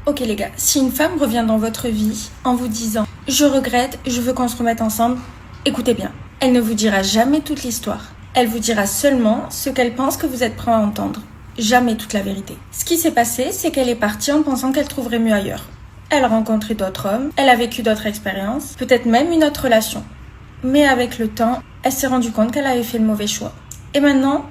Ok les gars, si une femme revient dans votre vie en vous disant « Je regrette, je veux qu'on se remette ensemble », écoutez bien, elle ne vous dira jamais toute l'histoire. Elle vous dira seulement ce qu'elle pense que vous êtes prêt à entendre. Jamais toute la vérité. Ce qui s'est passé, c'est qu'elle est partie en pensant qu'elle trouverait mieux ailleurs. Elle a rencontré d'autres hommes, elle a vécu d'autres expériences, peut-être même une autre relation. Mais avec le temps, elle s'est rendue compte qu'elle avait fait le mauvais choix. Et maintenant,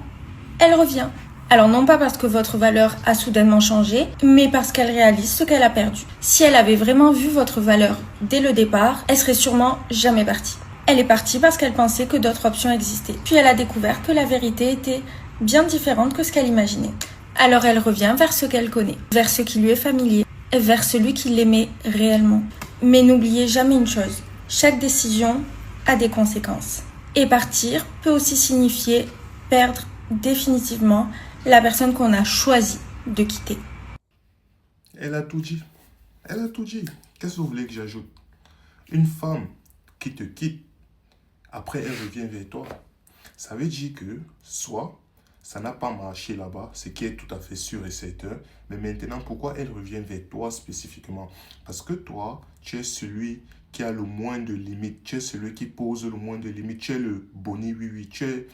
elle revient. Alors non pas parce que votre valeur a soudainement changé, mais parce qu'elle réalise ce qu'elle a perdu. Si elle avait vraiment vu votre valeur dès le départ, elle serait sûrement jamais partie. Elle est partie parce qu'elle pensait que d'autres options existaient. Puis elle a découvert que la vérité était bien différente que ce qu'elle imaginait. Alors elle revient vers ce qu'elle connaît, vers ce qui lui est familier, vers celui qui l'aimait réellement. Mais n'oubliez jamais une chose, chaque décision a des conséquences. Et partir peut aussi signifier perdre définitivement la personne qu'on a choisi de quitter. Elle a tout dit. Elle a tout dit. Qu'est-ce que vous voulez que j'ajoute? Une femme qui te quitte, après elle revient vers toi. Ça veut dire que soit ça n'a pas marché là-bas, ce qui est tout à fait sûr et certain, mais maintenant pourquoi elle revient vers toi spécifiquement? Parce que toi, tu es celui qui a le moins de limites, tu es celui qui pose le moins de limites, tu es le boni oui oui, tu es,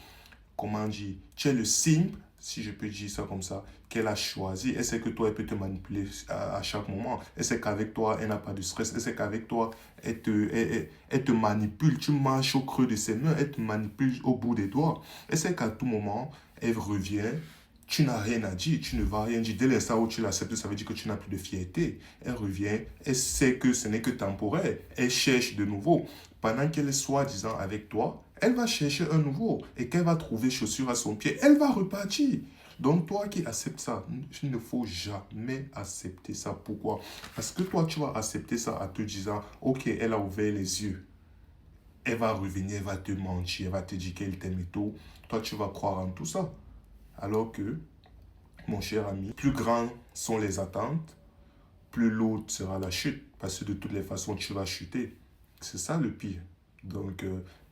comment dire, tu es le simple, si je peux dire ça comme ça, qu'elle a choisi. Elle sait que toi, elle peut te manipuler à chaque moment. Elle sait qu'avec toi, elle n'a pas de stress. Elle sait qu'avec toi, elle te manipule. Tu marches au creux de ses mains. Elle te manipule au bout des doigts. Elle sait qu'à tout moment, elle revient. Tu n'as rien à dire, tu ne vas rien dire. Dès l'instant où tu l'acceptes, ça veut dire que tu n'as plus de fierté. Elle revient, elle sait que ce n'est que temporaire. Elle cherche de nouveau. Pendant qu'elle est soi-disant avec toi, elle va chercher un nouveau. Et qu'elle va trouver chaussure à son pied, elle va repartir. Donc toi qui acceptes ça, il ne faut jamais accepter ça. Pourquoi? Parce que toi, tu vas accepter ça en te disant, ok, elle a ouvert les yeux. Elle va revenir, elle va te mentir, elle va te dire qu'elle t'aime et tout. Toi, tu vas croire en tout ça. Alors que, mon cher ami, plus grandes sont les attentes, plus lourde sera la chute. Parce que de toutes les façons, tu vas chuter. C'est ça le pire. Donc,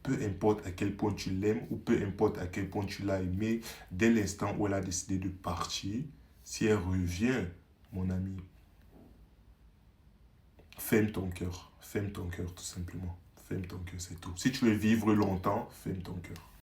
peu importe à quel point tu l'aimes ou peu importe à quel point tu l'as aimé, dès l'instant où elle a décidé de partir, si elle revient, mon ami, ferme ton cœur. Ferme ton cœur, tout simplement. Ferme ton cœur, c'est tout. Si tu veux vivre longtemps, ferme ton cœur.